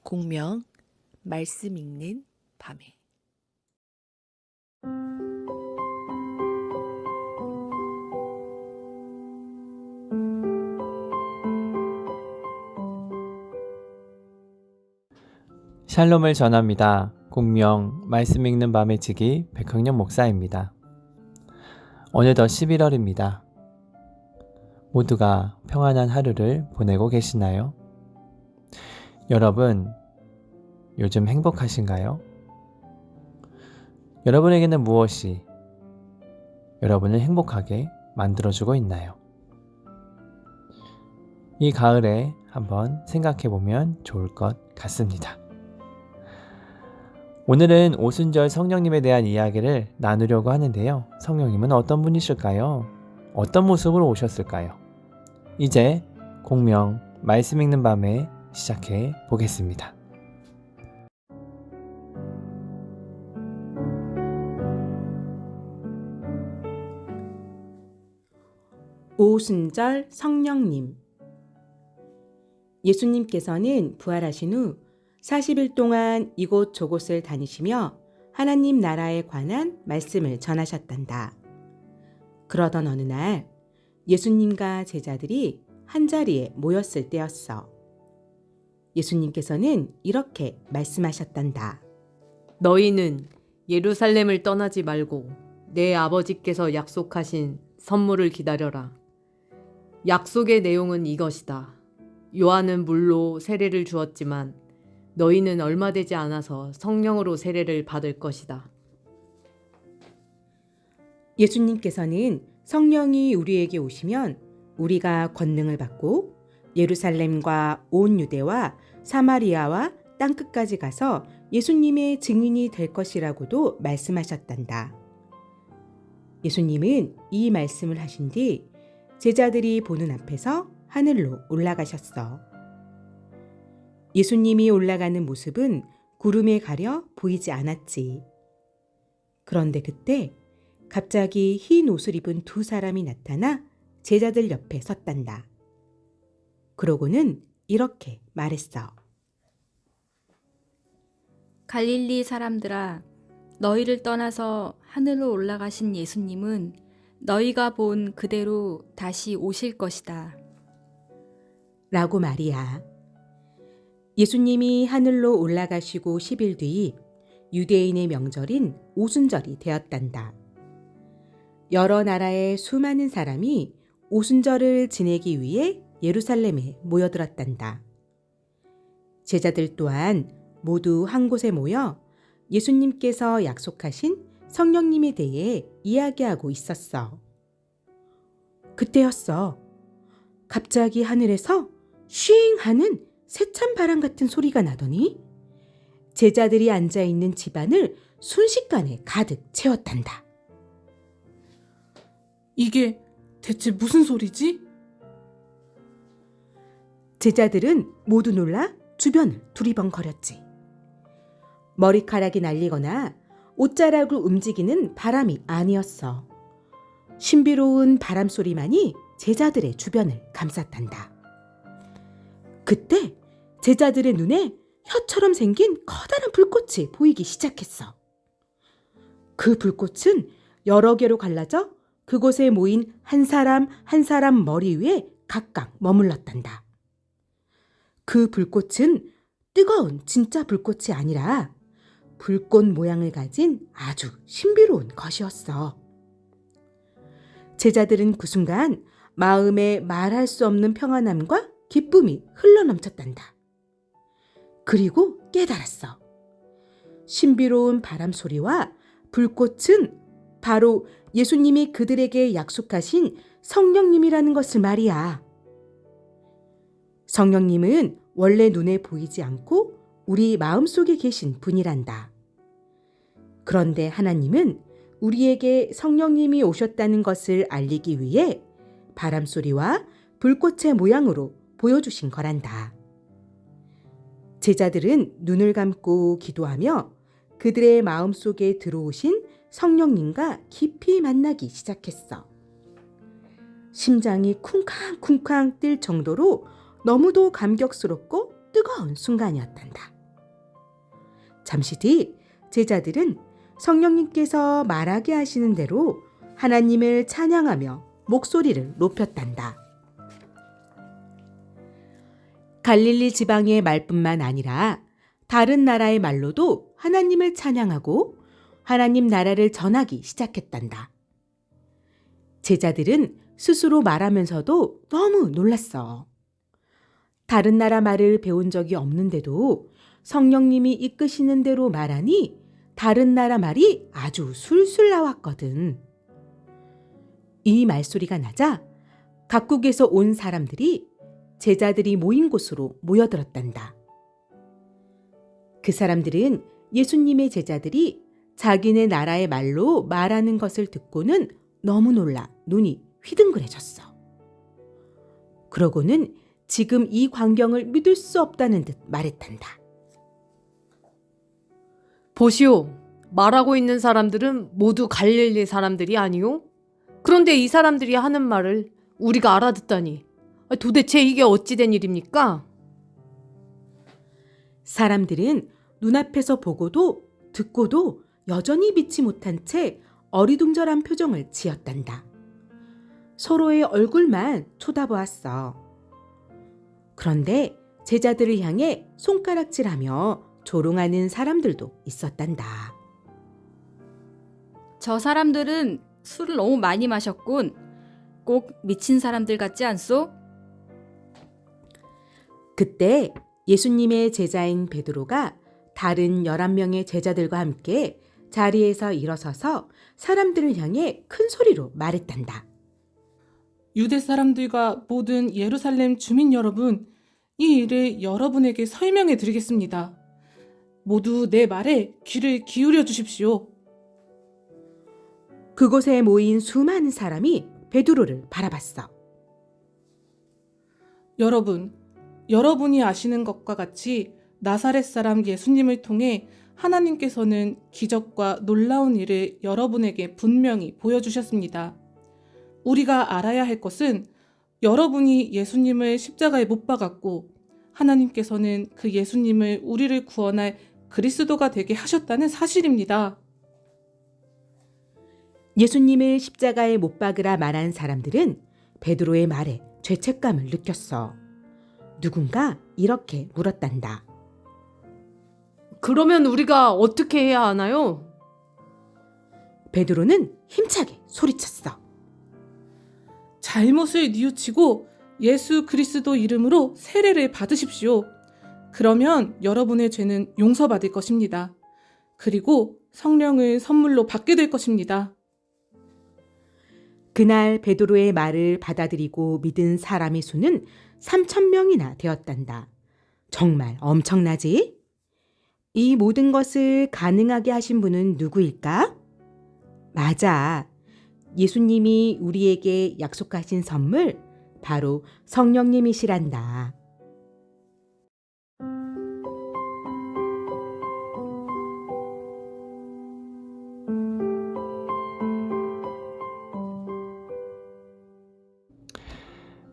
공명 말씀 읽는 밤에 샬롬을 전합니다. 공명 말씀 읽는 밤의 지기 백학년 목사입니다. 어느덧 11월입니다. 모두가 평안한 하루를 보내고 계시나요? 여러분, 요즘 행복하신가요? 여러분에게는 무엇이 여러분을 행복하게 만들어주고 있나요? 이 가을에 한번 생각해보면 좋을 것 같습니다. 오늘은 오순절 성령님에 대한 이야기를 나누려고 하는데요. 성령님은 어떤 분이실까요? 어떤 모습으로 오셨을까요? 이제 공명 말씀 읽는 밤에 시작해 보겠습니다. 오순절 성령님. 예수님께서는 부활하신 후 40일 동안 이곳 저곳을 다니시며 하나님 나라에 관한 말씀을 전하셨단다. 그러던 어느 날 예수님과 제자들이 한자리에 모였을 때였어. 예수님께서는 이렇게 말씀하셨단다. 너희는 예루살렘을 떠나지 말고 내 아버지께서 약속하신 선물을 기다려라. 약속의 내용은 이것이다. 요한은 물로 세례를 주었지만 너희는 얼마 되지 않아서 성령으로 세례를 받을 것이다. 예수님께서는 성령이 우리에게 오시면 우리가 권능을 받고 예루살렘과 온 유대와 사마리아와 땅끝까지 가서 예수님의 증인이 될 것이라고도 말씀하셨단다. 예수님은 이 말씀을 하신 뒤 제자들이 보는 앞에서 하늘로 올라가셨어. 예수님이 올라가는 모습은 구름에 가려 보이지 않았지. 그런데 그때 갑자기 흰 옷을 입은 두 사람이 나타나 제자들 옆에 섰단다. 그러고는 이렇게 말했어. 갈릴리 사람들아, 너희를 떠나서 하늘로 올라가신 예수님은 너희가 본 그대로 다시 오실 것이다. 라고 말이야. 예수님이 하늘로 올라가시고 10일 뒤 유대인의 명절인 오순절이 되었단다. 여러 나라의 수많은 사람이 오순절을 지내기 위해 예루살렘에 모여들었단다. 제자들 또한 모두 한 곳에 모여 예수님께서 약속하신 성령님에 대해 이야기하고 있었어. 그때였어. 갑자기 하늘에서 쉥 하는 세찬 바람 같은 소리가 나더니 제자들이 앉아있는 집안을 순식간에 가득 채웠단다. 이게 대체 무슨 소리지? 제자들은 모두 놀라 주변을 두리번거렸지. 머리카락이 날리거나 옷자락을 움직이는 바람이 아니었어. 신비로운 바람소리만이 제자들의 주변을 감쌌단다. 그때 제자들의 눈에 혀처럼 생긴 커다란 불꽃이 보이기 시작했어. 그 불꽃은 여러 개로 갈라져 그곳에 모인 한 사람 한 사람 머리 위에 각각 머물렀단다. 그 불꽃은 뜨거운 진짜 불꽃이 아니라 불꽃 모양을 가진 아주 신비로운 것이었어. 제자들은 그 순간 마음에 말할 수 없는 평안함과 기쁨이 흘러넘쳤단다. 그리고 깨달았어. 신비로운 바람 소리와 불꽃은 바로 예수님이 그들에게 약속하신 성령님이라는 것을 말이야. 성령님은 원래 눈에 보이지 않고 우리 마음속에 계신 분이란다. 그런데 하나님은 우리에게 성령님이 오셨다는 것을 알리기 위해 바람소리와 불꽃의 모양으로 보여주신 거란다. 제자들은 눈을 감고 기도하며 그들의 마음속에 들어오신 성령님과 깊이 만나기 시작했어. 심장이 쿵쾅쿵쾅 뛸 정도로 너무도 감격스럽고 뜨거운 순간이었단다. 잠시 뒤 제자들은 성령님께서 말하게 하시는 대로 하나님을 찬양하며 목소리를 높였단다. 갈릴리 지방의 말뿐만 아니라 다른 나라의 말로도 하나님을 찬양하고 하나님 나라를 전하기 시작했단다. 제자들은 스스로 말하면서도 너무 놀랐어. 다른 나라 말을 배운 적이 없는데도 성령님이 이끄시는 대로 말하니 다른 나라 말이 아주 술술 나왔거든. 이 말소리가 나자 각국에서 온 사람들이 제자들이 모인 곳으로 모여들었단다. 그 사람들은 예수님의 제자들이 자기네 나라의 말로 말하는 것을 듣고는 너무 놀라 눈이 휘둥그레졌어. 그러고는 지금 이 광경을 믿을 수 없다는 듯 말했단다. 보시오, 말하고 있는 사람들은 모두 갈릴리 사람들이 아니오? 그런데 이 사람들이 하는 말을 우리가 알아듣다니 도대체 이게 어찌 된 일입니까? 사람들은 눈앞에서 보고도 듣고도 여전히 믿지 못한 채 어리둥절한 표정을 지었단다. 서로의 얼굴만 쳐다보았어. 그런데 제자들을 향해 손가락질하며 조롱하는 사람들도 있었단다. 저 사람들은 술을 너무 많이 마셨군. 꼭 미친 사람들 같지 않소? 그때 예수님의 제자인 베드로가 다른 11명의 제자들과 함께 자리에서 일어서서 사람들을 향해 큰 소리로 말했단다. 유대 사람들과 모든 예루살렘 주민 여러분, 이 일을 여러분에게 설명해 드리겠습니다. 모두 내 말에 귀를 기울여 주십시오. 그곳에 모인 수많은 사람이 베드로를 바라봤어. 여러분, 여러분이 아시는 것과 같이 나사렛 사람 예수님을 통해 하나님께서는 기적과 놀라운 일을 여러분에게 분명히 보여주셨습니다. 우리가 알아야 할 것은 여러분이 예수님을 십자가에 못 박았고 하나님께서는 그 예수님을 우리를 구원할 그리스도가 되게 하셨다는 사실입니다. 예수님을 십자가에 못 박으라 말한 사람들은 베드로의 말에 죄책감을 느꼈어. 누군가 이렇게 물었단다. 그러면 우리가 어떻게 해야 하나요? 베드로는 힘차게 소리쳤어. 잘못을 뉘우치고 예수 그리스도 이름으로 세례를 받으십시오. 그러면 여러분의 죄는 용서받을 것입니다. 그리고 성령을 선물로 받게 될 것입니다. 그날 베드로의 말을 받아들이고 믿은 사람의 수는 3,000명이나 되었단다. 정말 엄청나지? 이 모든 것을 가능하게 하신 분은 누구일까? 맞아. 예수님이 우리에게 약속하신 선물, 바로 성령님이시란다.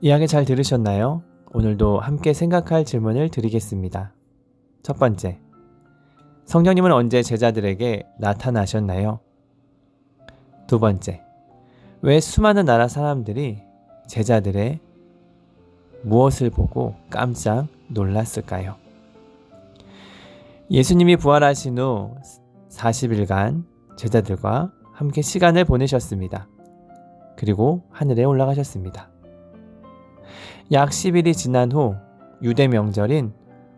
이야기 잘 들으셨나요? 오늘도 함께 생각할 질문을 드리겠습니다. 첫 번째, 성령님은 언제 제자들에게 나타나셨나요? 두 번째, 왜 수많은 나라 사람들이 제자들의 무엇을 보고 깜짝 놀랐을까요? 예수님이 부활하신 후 40일간 제자들과 함께 시간을 보내셨습니다. 그리고 하늘에 올라가셨습니다. 약 10일이 지난 후 유대 명절인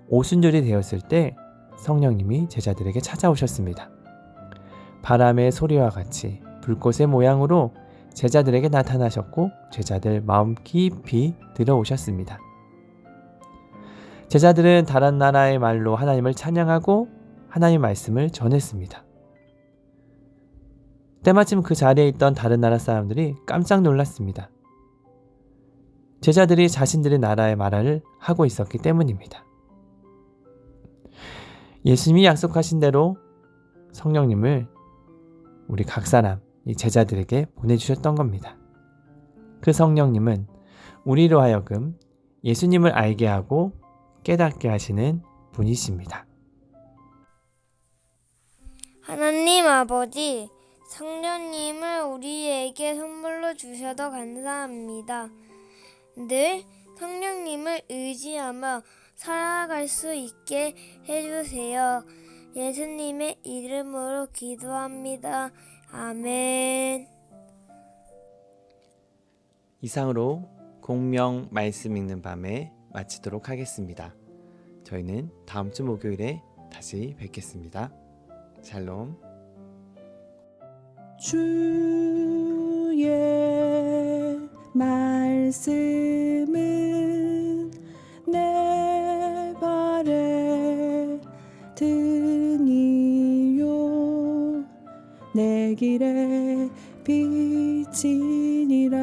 오순절이 되었을 때 성령님이 제자들에게 찾아오셨습니다. 바람의 소리와 같이 불꽃의 모양으로 제자들에게 나타나셨고 제자들 마음 깊이 들어오셨습니다. 제자들은 다른 나라의 말로 하나님을 찬양하고 하나님 말씀을 전했습니다. 때마침 그 자리에 있던 다른 나라 사람들이 깜짝 놀랐습니다. 제자들이 자신들의 나라의 말을 하고 있었기 때문입니다. 예수님이 약속하신 대로 성령님을 우리 각 사람, 이 제자들에게 보내주셨던 겁니다. 그 성령님은 우리로 하여금 예수님을 알게 하고 깨닫게 하시는 분이십니다. 하나님 아버지, 성령님을 우리에게 선물로 주셔서 감사합니다. 늘 성령님을 의지하며 살아갈 수 있게 해주세요. 예수님의 이름으로 기도합니다. 아멘. 이상으로 공명 말씀 읽는 밤에 마치도록 하겠습니다. 저희는 다음 주 목요일에 다시 뵙겠습니다. 샬롬. 주의 말씀은 내 발에 등이요 내 길에 빛이니라.